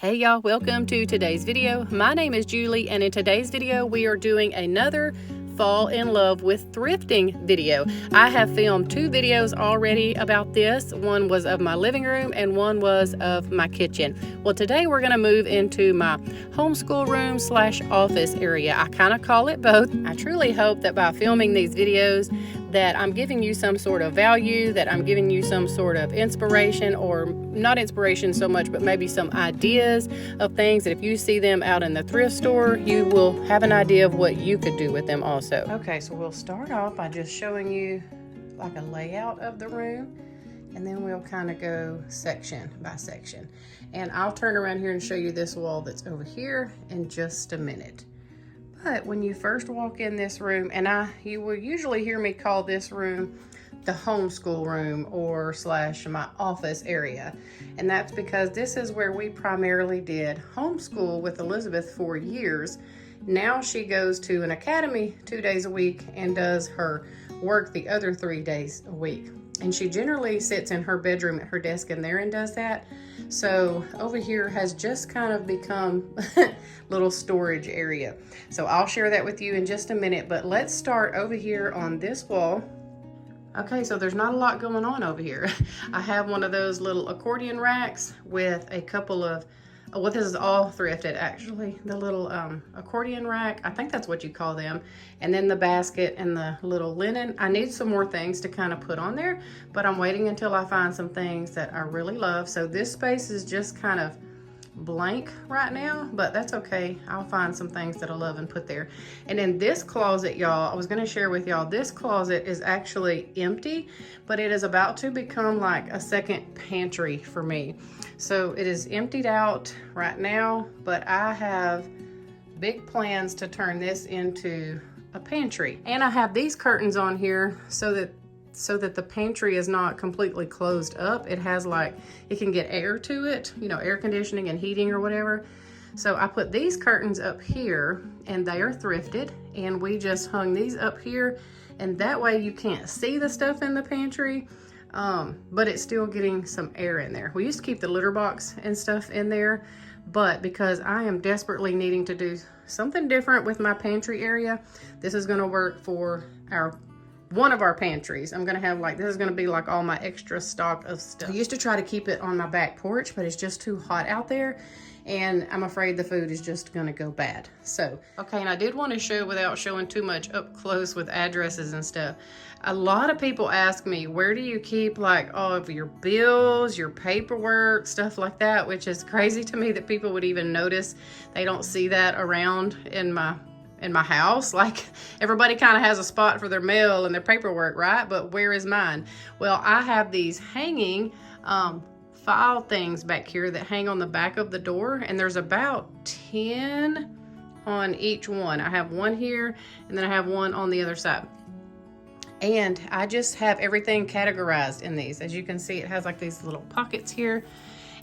Hey y'all, welcome to today's video. My name is Julie, and in today's video we are doing another fall in love with thrifting video. I have filmed 2 videos already about this. One was of my living room and one was of my kitchen. Well, today we're going to move into my homeschool room / office area. I kind of call it both. I truly hope that by filming these videos that I'm giving you some sort of value, that I'm giving you some sort of inspiration, or not inspiration so much, but maybe some ideas of things that if you see them out in the thrift store, you will have an idea of what you could do with them also. Okay, so we'll start off by just showing you like a layout of the room, and then we'll kind of go section by section. And I'll turn around here and show you this wall that's over here in just a minute. But when you first walk in this room, and you will usually hear me call this room the homeschool room or / my office area. And that's because this is where we primarily did homeschool with Elizabeth for years. Now she goes to an academy 2 days a week and does her work the other 3 days a week. And she generally sits in her bedroom at her desk in there and does that. So over here has just kind of become a little storage area. So I'll share that with you in just a minute, but let's start over here on this wall. Okay, so there's not a lot going on over here. I have one of those little accordion racks with a couple of, well, this is all thrifted actually. The little accordion rack, I think that's what you call them. And then the basket and the little linen. I need some more things to kind of put on there, but I'm waiting until I find some things that I really love. So this space is just kind of blank right now, but that's okay. I'll find some things that I love and put there. And in this closet, y'all, I was going to share with y'all, this closet is actually empty, but it is about to become like a second pantry for me. So it is emptied out right now, but I have big plans to turn this into a pantry. And I have these curtains on here so that the pantry is not completely closed up. It has like, it can get air to it, you know, air conditioning and heating or whatever. So I put these curtains up here and they are thrifted, and we just hung these up here, and that way you can't see the stuff in the pantry, but it's still getting some air in there. We used to keep the litter box and stuff in there, but because I am desperately needing to do something different with my pantry area, this is gonna work for one of our pantries. I'm gonna have like, this is gonna be like all my extra stock of stuff. I used to try to keep it on my back porch, but it's just too hot out there, and I'm afraid the food is just gonna go bad. So, okay, and I did want to show, without showing too much up close with addresses and stuff, a lot of people ask me, where do you keep like all of your bills, your paperwork, stuff like that, which is crazy to me that people would even notice. They don't see that around in my house. Like, everybody kind of has a spot for their mail and their paperwork, right? But where is mine? Well, I have these hanging file things back here that hang on the back of the door, and there's about 10 on each one. I have one here, and then I have one on the other side. And I just have everything categorized in these. As you can see, it has like these little pockets here.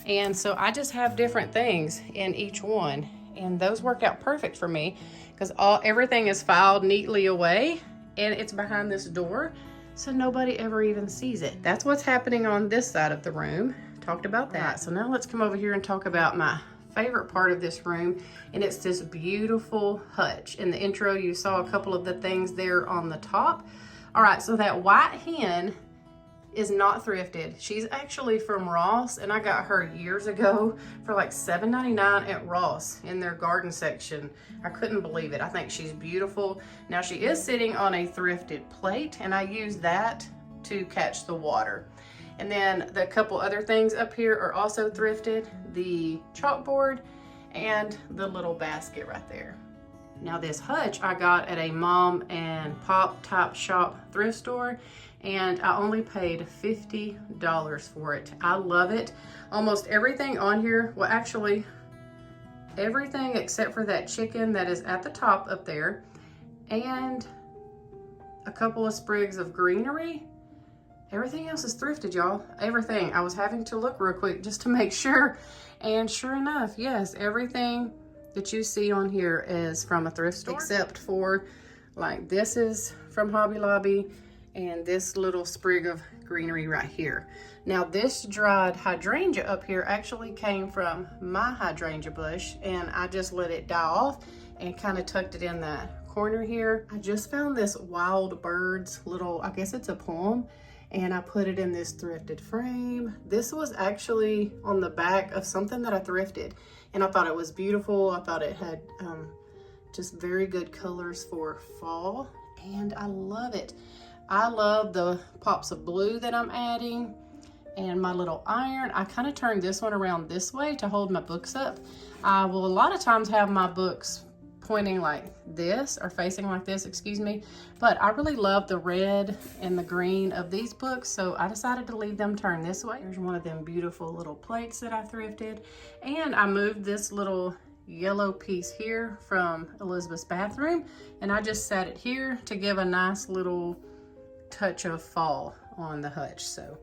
And so I just have different things in each one, and those work out perfect for me because everything is filed neatly away, and it's behind this door, so nobody ever even sees it. That's what's happening on this side of the room. Talked about that. Right, so now let's come over here and talk about my favorite part of this room, and it's this beautiful hutch. In the intro, you saw a couple of the things there on the top. All right, so that white hen is not thrifted. She's actually from Ross, and I got her years ago for like $7.99 at Ross in their garden section. I couldn't believe it. I think she's beautiful. Now she is sitting on a thrifted plate, and I use that to catch the water. And then the couple other things up here are also thrifted, the chalkboard and the little basket right there. Now this hutch I got at a mom and pop type shop thrift store, and I only paid $50 for it. I love it. Almost everything on here, well actually everything except for that chicken that is at the top up there, and a couple of sprigs of greenery. Everything else is thrifted, y'all. Everything. I was having to look real quick just to make sure, and sure enough, yes, everything that you see on here is from a thrift store, except for like this is from Hobby Lobby, and this little sprig of greenery right here. Now this dried hydrangea up here actually came from my hydrangea bush, and I just let it die off and kind of tucked it in that corner here. I just found this wild birds little, I guess it's a poem, and I put it in this thrifted frame. This was actually on the back of something that I thrifted, and I thought it was beautiful. I thought it had just very good colors for fall, and I love it. I love the pops of blue that I'm adding, and my little iron. I kind of turned this one around this way to hold my books up. I will a lot of times have my books pointing like this, or facing like this, excuse me, but I really love the red and the green of these books, so I decided to leave them turned this way. There's one of them beautiful little plates that I thrifted, and I moved this little yellow piece here from Elizabeth's bathroom, and I just set it here to give a nice little touch of fall on the hutch. So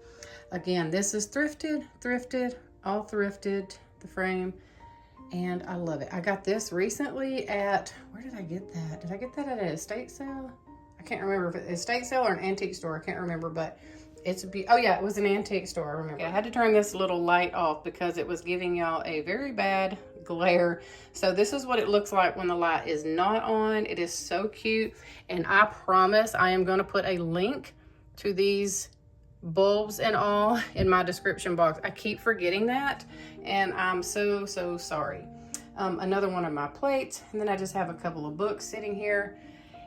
again, this is thrifted, all thrifted, the frame, and I love it. I got this recently at, where did I get that? Did I get that at an estate sale? I can't remember if it's an estate sale or an antique store. I can't remember, but it's oh yeah, it was an antique store, I remember. Okay, I had to turn this little light off because it was giving y'all a very bad glare. So this is what it looks like when the light is not on. It is so cute, and I promise I am going to put a link to these bulbs and all in my description box. I keep forgetting that, and I'm so sorry. Another one of my plates, and then I just have a couple of books sitting here,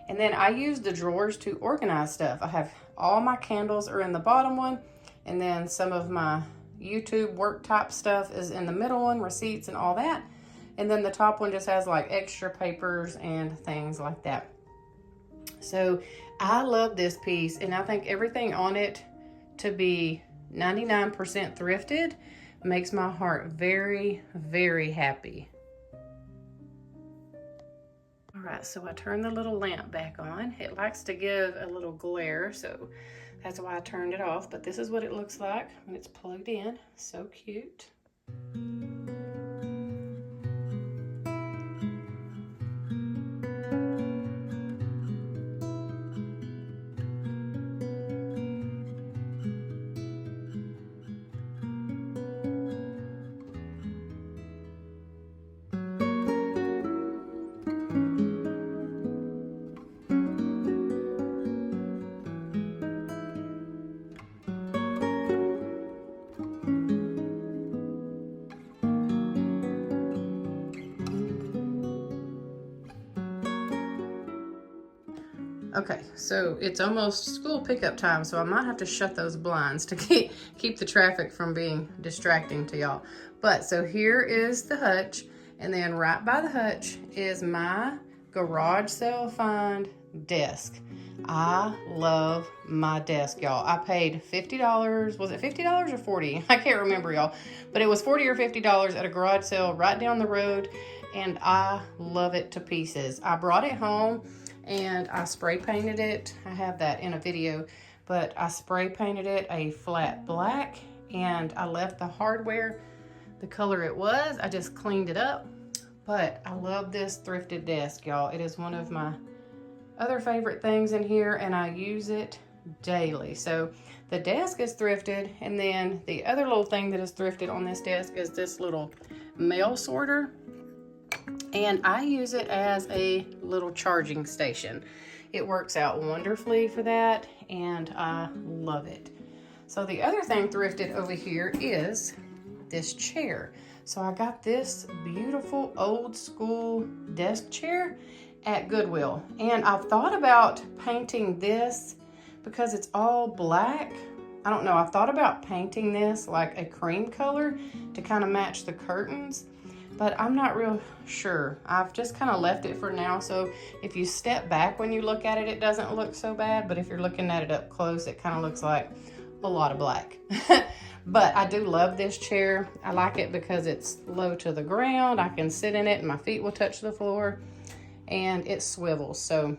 and then I use the drawers to organize stuff. I have all my candles are in the bottom one, and then some of my YouTube work type stuff is in the middle one, receipts and all that, and then the top one just has like extra papers and things like that. So I love this piece, and I think everything on it to be 99% thrifted makes my heart very, very happy. All right, so I turned the little lamp back on. It likes to give a little glare, so that's why I turned it off, but this is what it looks like when it's plugged in. So cute. Okay, so it's almost school pickup time, so I might have to shut those blinds to keep the traffic from being distracting to y'all. But so here is the hutch, and then right by the hutch is my garage sale find desk. I love my desk, y'all. I paid $50. Was it $50 or $40? I can't remember, y'all. But it was $40 or $50 at a garage sale right down the road, and I love it to pieces. I brought it home and I spray painted it. I have that in a video, but I spray painted it a flat black, and I left the hardware the color it was. I just cleaned it up, but I love this thrifted desk, y'all. It is one of my other favorite things in here, and I use it daily. So the desk is thrifted, and then the other little thing that is thrifted on this desk is this little mail sorter. And I use it as a little charging station. It works out wonderfully for that, and I love it. So the other thing thrifted over here is this chair. So I got this beautiful old school desk chair at Goodwill, and I've thought about painting this because it's all black. I don't know, I've thought about painting this like a cream color to kind of match the curtains, but I'm not real sure. I've just kind of left it for now, so if you step back when you look at it, it doesn't look so bad, but if you're looking at it up close, it kind of looks like a lot of black. But I do love this chair. I like it because it's low to the ground. I can sit in it and my feet will touch the floor, and it swivels, so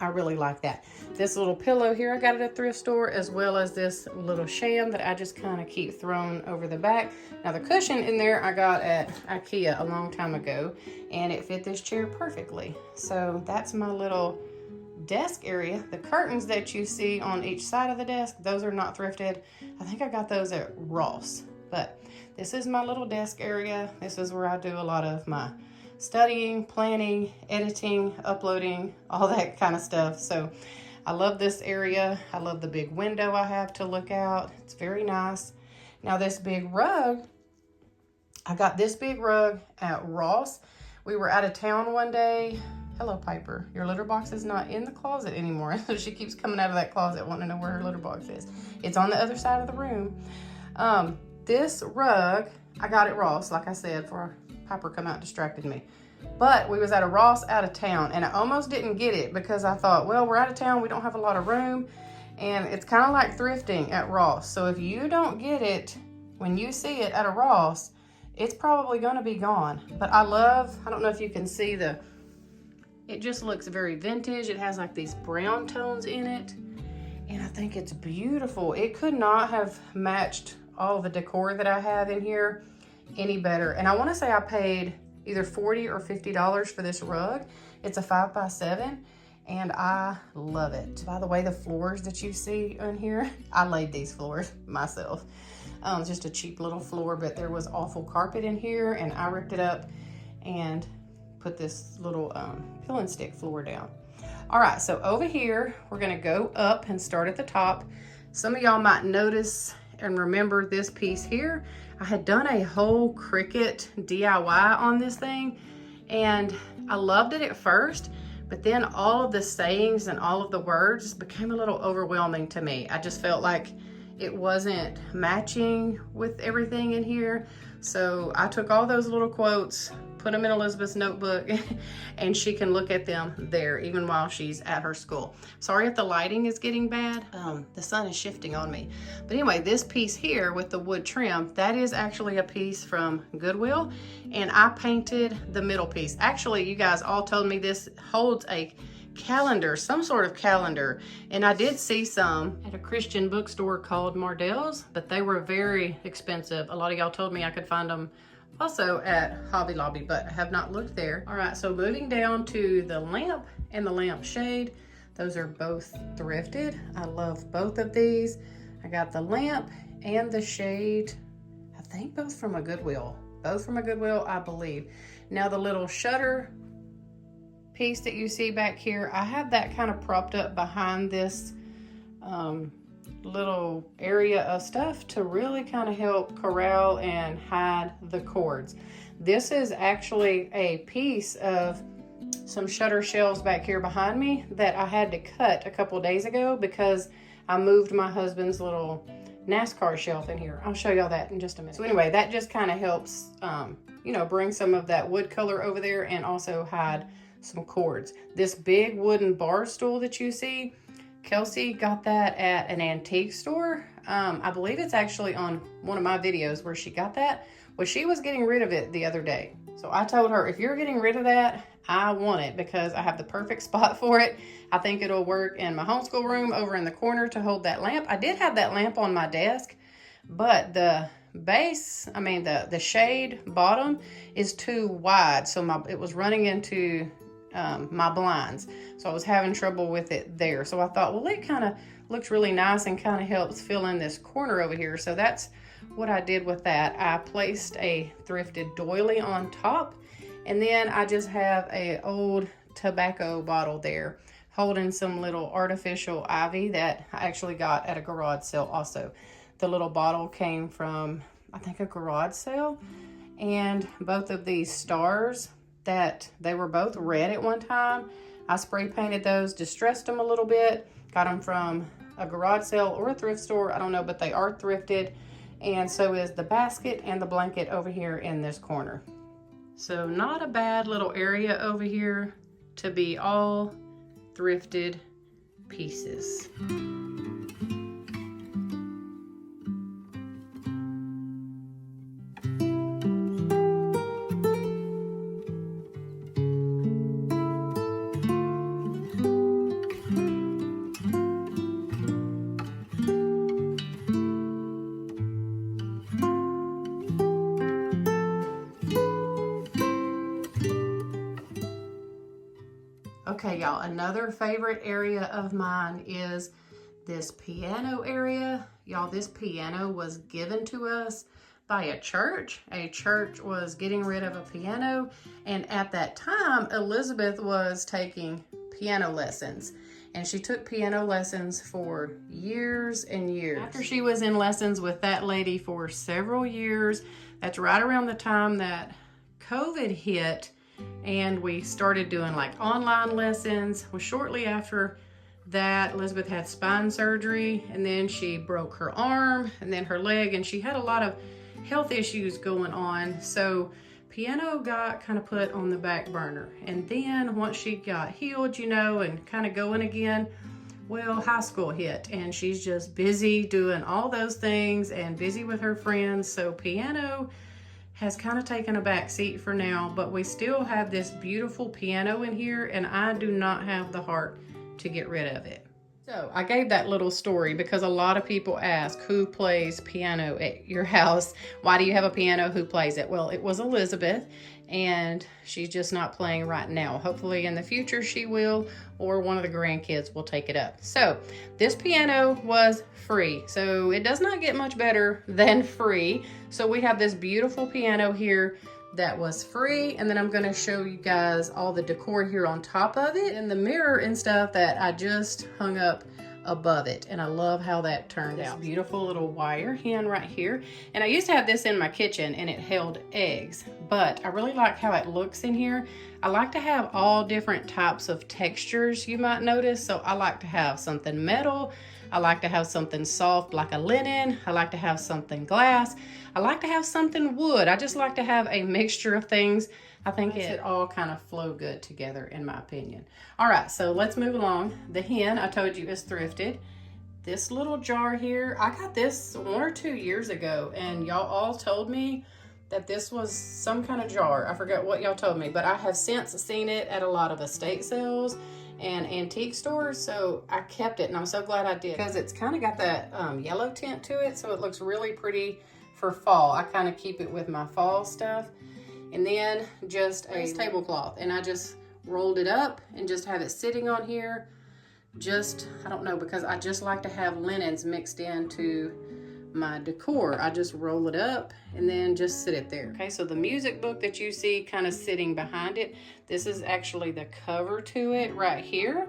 I really like that. This little pillow here I got at a thrift store, as well as this little sham that I just kind of keep thrown over the back. Now the cushion in there I got at IKEA a long time ago, and it fit this chair perfectly. So that's my little desk area, the curtains that you see on each side of the desk, those are not thrifted. I think I got those at Ross. But this is my little desk area. This is where I do a lot of my studying, planning, editing, uploading, all that kind of stuff. So I love this area. I love the big window I have to look out. It's very nice. Now this big rug, I got this big rug at Ross. We were out of town one day. Hello, Piper. Your litter box is not in the closet anymore. She keeps coming out of that closet wanting to know where her litter box is. It's on the other side of the room. This rug, I got at Ross, like I said, before Piper come out and distracted me. But we was at a Ross out of town, and I almost didn't get it because I thought, well, we're out of town. We don't have a lot of room, and it's kind of like thrifting at Ross. So if you don't get it when you see it at a Ross, it's probably going to be gone. But I don't know if you can see it just looks very vintage. It has like these brown tones in it, and I think it's beautiful. It could not have matched all the decor that I have in here any better. And I want to say I paid either $40 or $50 for this rug. It's a 5x7, and I love it. By the way, the floors that you see in here, I laid these floors myself. Just a cheap little floor, but there was awful carpet in here, and I ripped it up and put this little peel and stick floor down. All right, so over here, we're gonna go up and start at the top. Some of y'all might notice and remember this piece here. I had done a whole Cricut DIY on this thing, and I loved it at first, but then all of the sayings and all of the words became a little overwhelming to me. I just felt like it wasn't matching with everything in here. So I took all those little quotes, put them in Elizabeth's notebook, and she can look at them there even while she's at her school. Sorry if the lighting is getting bad. The sun is shifting on me. But anyway, this piece here with the wood trim, that is actually a piece from Goodwill, and I painted the middle piece. Actually, you guys all told me this holds a calendar, some sort of calendar, and I did see some at a Christian bookstore called Mardell's, but they were very expensive. A lot of y'all told me I could find them also at Hobby Lobby, but I have not looked there. All right, so moving down to the lamp and the lamp shade, those are both thrifted. I love both of these. I got the lamp and the shade, I think both from a Goodwill. Both from a Goodwill, I believe. Now the little shutter piece that you see back here, I have that kind of propped up behind this little area of stuff to really kind of help corral and hide the cords. This is actually a piece of some shutter shelves back here behind me that I had to cut a couple days ago because I moved my husband's little NASCAR shelf in here. I'll show y'all that in just a minute. So anyway, that just kind of helps, you know, bring some of that wood color over there and also hide some cords. This big wooden bar stool that you see, Kelsey got that at an antique store. I believe it's actually on one of my videos where she got that. Well, she was getting rid of it the other day. So I told her, if you're getting rid of that, I want it because I have the perfect spot for it. I think it'll work in my homeschool room over in the corner to hold that lamp. I did have that lamp on my desk, but the base, I mean the shade bottom is too wide. So it was running into my blinds. So I was having trouble with it there. So I thought, well, it kind of looks really nice and kind of helps fill in this corner over here. So that's what I did with that. I placed a thrifted doily on top, and then I just have a old tobacco bottle there holding some little artificial ivy that I actually got at a garage sale also. The little bottle came from, I think, a garage sale, and both of these stars, that they were both red at one time. I spray painted those, distressed them a little bit, got them from a garage sale or a thrift store, I don't know, but they are thrifted. And so is the basket and the blanket over here in this corner. So not a bad little area over here to be all thrifted pieces. Okay, y'all, another favorite area of mine is this piano area. Y'all, this piano was given to us by a church. A church was getting rid of a piano, and at that time, Elizabeth was taking piano lessons. And she took piano lessons for years and years. After she was in lessons with that lady for several years, that's right around the time that COVID hit, and we started doing like online lessons. Well, shortly after that, Elizabeth had spine surgery, and then she broke her arm and then her leg, and she had a lot of health issues going on. So piano got kind of put on the back burner. And then once she got healed, you know, and kind of going again, well, high school hit, and she's just busy doing all those things and busy with her friends. So piano has kind of taken a back seat for now, but we still have this beautiful piano in here, and I do not have the heart to get rid of it. So I gave that little story because a lot of people ask, who plays piano at your house? Why do you have a piano? Who plays it? Well, it was Elizabeth, and she's just not playing right now. Hopefully in the future she will, or one of the grandkids will take it up. So this piano was free. So it does not get much better than free. So we have this beautiful piano here that was free, and then I'm going to show you guys all the decor here on top of it and the mirror and stuff that I just hung up above it, and I love how that turned out. Beautiful little wire hen right here, and I used to have this in my kitchen and it held eggs, but I really like how it looks in here. I like to have all different types of textures, you might notice. So I like to have something metal, I like to have something soft like a linen, I like to have something glass, I like to have something wood. I just like to have a mixture of things. I think it all kind of flow good together, in my opinion. All right, so let's move along. The hen, I told you, is thrifted. This little jar here, I got this 1 or 2 years ago, and y'all all told me that this was some kind of jar. I forget what y'all told me, but I have since seen it at a lot of estate sales and antique stores, so I kept it, and I'm so glad I did, because it's kind of got that yellow tint to it, so it looks really pretty for fall. I kind of keep it with my fall stuff. And then just a tablecloth, and I just rolled it up and just have it sitting on here. Just, I don't know, because I just like to have linens mixed into my decor. I just roll it up and then just sit it there. Okay, so the music book that you see kind of sitting behind it, this is actually the cover to it right here.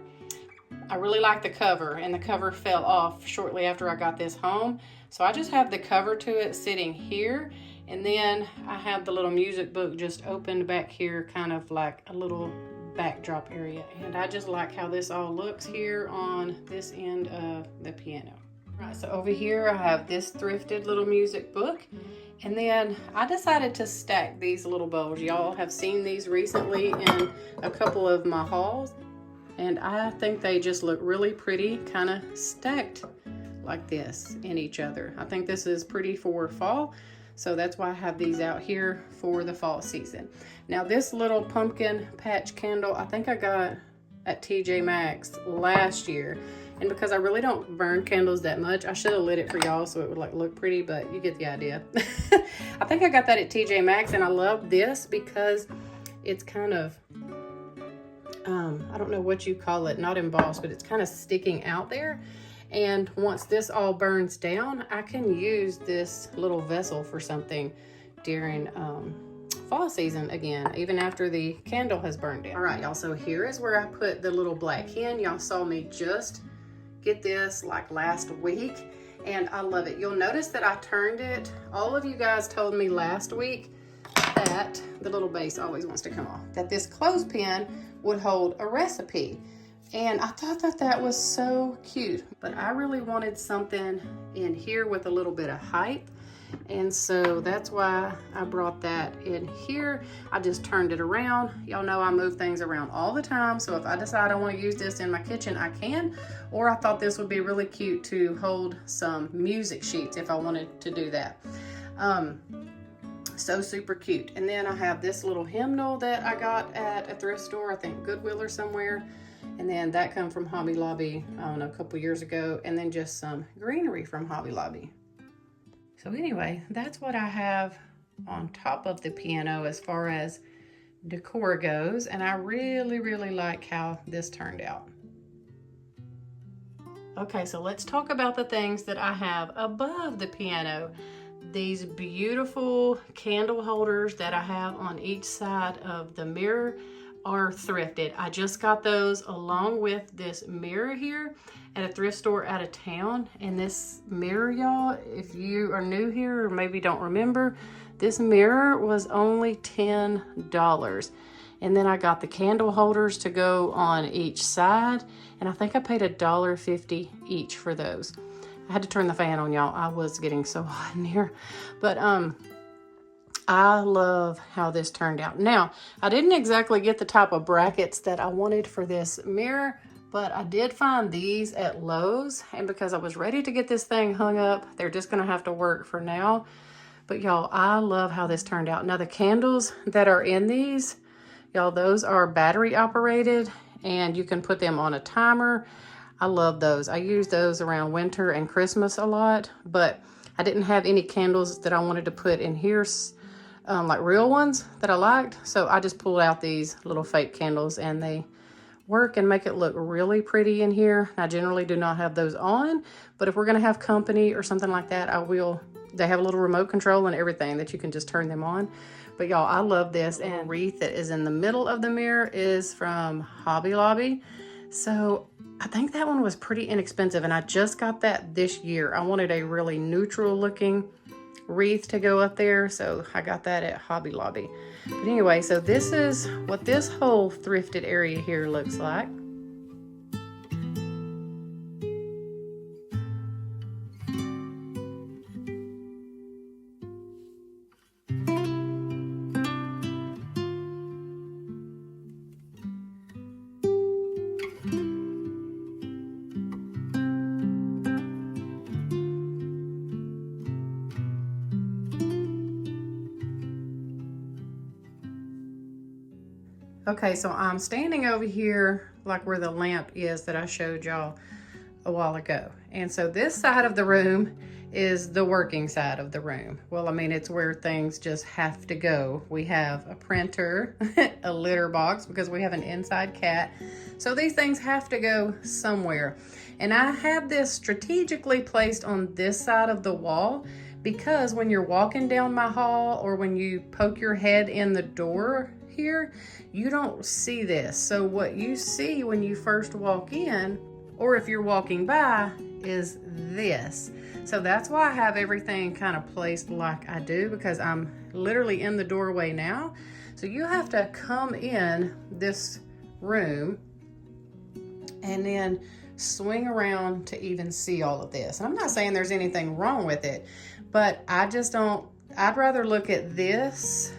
I really like the cover, and the cover fell off shortly after I got this home. So I just have the cover to it sitting here, and then I have the little music book just opened back here, kind of like a little backdrop area. And I just like how this all looks here on this end of the piano. Right, so over here I have this thrifted little music book, and then I decided to stack these little bowls. Y'all have seen these recently in a couple of my hauls, and I think they just look really pretty, kind of stacked like this in each other. I think this is pretty for fall, so that's why I have these out here for the fall season. Now this little pumpkin patch candle, I think I got at TJ Maxx last year, and because I really don't burn candles that much, I should have lit it for y'all so it would like look pretty, but you get the idea. I think I got that at TJ Maxx, and I love this because it's kind of I don't know what you call it, not embossed, but it's kind of sticking out there. And once this all burns down, I can use this little vessel for something during fall season again, even after the candle has burned down. All right, y'all, so here is where I put the little black hen. Y'all saw me just get this like last week, and I love it. You'll notice that I turned it. All of you guys told me last week that the little base always wants to come off, that this clothespin would hold a recipe. And I thought that that was so cute, but I really wanted something in here with a little bit of height. And so that's why I brought that in here. I just turned it around. Y'all know I move things around all the time. So if I decide I want to use this in my kitchen, I can. Or I thought this would be really cute to hold some music sheets if I wanted to do that. So super cute. And then I have this little hymnal that I got at a thrift store, I think Goodwill or somewhere. And then that come from Hobby Lobby, I don't know, a couple years ago. And then just some greenery from Hobby Lobby. So anyway, that's what I have on top of the piano as far as decor goes, and I really, really like how this turned out. Okay, so let's talk about the things that I have above the piano. These beautiful candle holders that I have on each side of the mirror are thrifted. I just got those along with this mirror here at a thrift store out of town. And this mirror, y'all, if you are new here or maybe don't remember, this mirror was only $10. And then I got the candle holders to go on each side, and I think I paid $1.50 each for those. I had to turn the fan on, y'all. I was getting so hot in here. But I love how this turned out. Now, I didn't exactly get the type of brackets that I wanted for this mirror, but I did find these at Lowe's, and because I was ready to get this thing hung up, they're just gonna have to work for now. But y'all, I love how this turned out. Now, the candles that are in these, y'all, those are battery operated, and you can put them on a timer. I love those. I use those around winter and Christmas a lot, but I didn't have any candles that I wanted to put in here, like real ones that I liked. So I just pulled out these little fake candles, and they work and make it look really pretty in here. I generally do not have those on, but if we're gonna have company or something like that, I will. They have a little remote control and everything that you can just turn them on. But y'all, I love this. And wreath that is in the middle of the mirror is from Hobby Lobby. So I think that one was pretty inexpensive, and I just got that this year. I wanted a really neutral looking wreath to go up there, so I got that at Hobby Lobby. But anyway, so this is what this whole thrifted area here looks like. Okay, so I'm standing over here like where the lamp is that I showed y'all a while ago. And so this side of the room is the working side of the room. Well, I mean, it's where things just have to go. We have a printer, a litter box because we have an inside cat. So these things have to go somewhere. And I have this strategically placed on this side of the wall because when you're walking down my hall or when you poke your head in the door here, you don't see this. So what you see when you first walk in, or if you're walking by, is this. So that's why I have everything kind of placed like I do, because I'm literally in the doorway now. So you have to come in this room and then swing around to even see all of this. And I'm not saying there's anything wrong with it, but I just don't, I'd rather look at this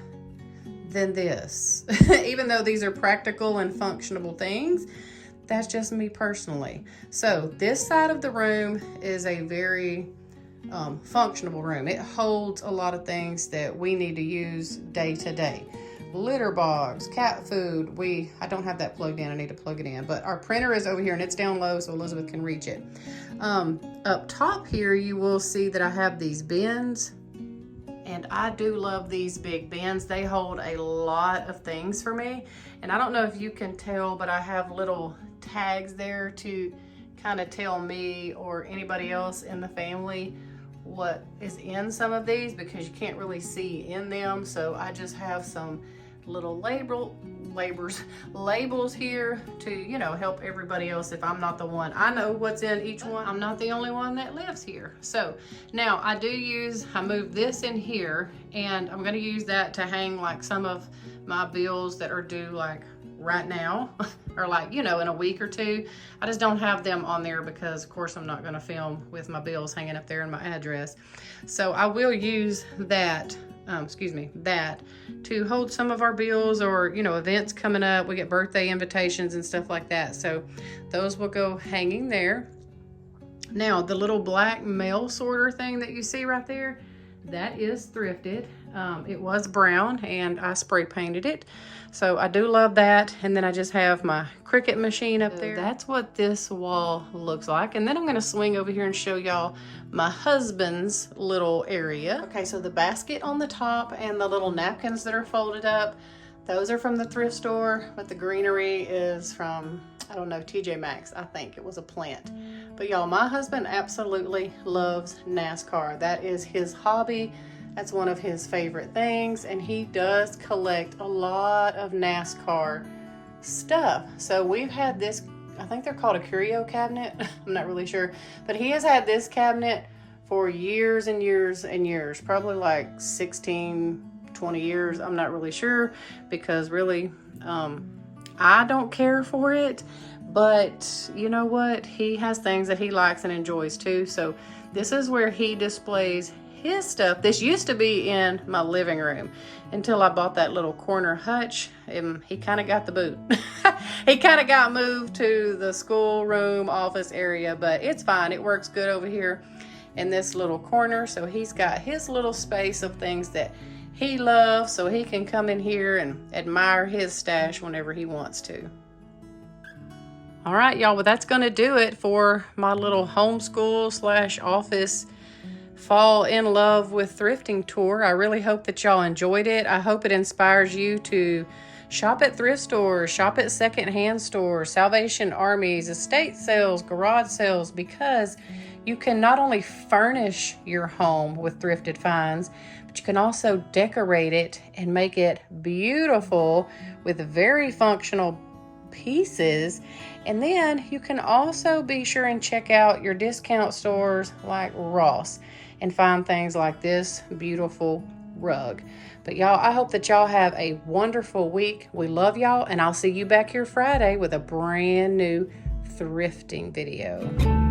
than this. Even though these are practical and functional things, that's just me personally. So this side of the room is a very functional room. It holds a lot of things that we need to use day to day. Litter box, cat food. I don't have that plugged in. I need to plug it in. But our printer is over here and it's down low so Elizabeth can reach it. Up top here, you will see that I have these bins. And I do love these big bins. They hold a lot of things for me. And I don't know if you can tell, but I have little tags there to kind of tell me or anybody else in the family what is in some of these, because you can't really see in them. So I just have some little labels here to, you know, help everybody else if I'm not the one. I know what's in each one. I'm not the only one that lives here. So now I move this in here, and I'm gonna use that to hang like some of my bills that are due like right now or like, you know, in a week or two. I just don't have them on there because of course I'm not gonna film with my bills hanging up there and my address. So I will use that that to hold some of our bills, or, you know, events coming up. We get birthday invitations and stuff like that. So those will go hanging there. Now, the little black mail sorter thing that you see right there, that is thrifted. It was brown and I spray painted it. So I do love that. And then I just have my Cricut machine up there. That's what this wall looks like. And then I'm gonna swing over here and show y'all my husband's little area. Okay, so the basket on the top and the little napkins that are folded up, Those are from the thrift store, but the greenery is from, I don't know, TJ Maxx. I think it was a plant. But y'all, my husband absolutely loves NASCAR. That is his hobby. That's one of his favorite things, and he does collect a lot of NASCAR stuff. So we've had this, I think they're called a curio cabinet. I'm not really sure, but he has had this cabinet for years and years and years, probably like 16, 20 years. I'm not really sure, because really, I don't care for it, but you know what? He has things that he likes and enjoys too. So this is where he displays his stuff. This used to be in my living room until I bought that little corner hutch, and he kind of got the boot. He kind of got moved to the school room office area, but it's fine. It works good over here in this little corner. So he's got his little space of things that he loves, so he can come in here and admire his stash whenever he wants to. All right, y'all, well, that's gonna do it for my little homeschool / office fall in love with thrifting tour. I really hope that y'all enjoyed it. I hope it inspires you to shop at thrift stores, shop at secondhand stores, Salvation Armies, estate sales, garage sales, because you can not only furnish your home with thrifted finds, but you can also decorate it and make it beautiful with very functional pieces. And then you can also be sure and check out your discount stores like Ross and find things like this beautiful rug. But y'all, I hope that y'all have a wonderful week. We love y'all, and I'll see you back here Friday with a brand new thrifting video.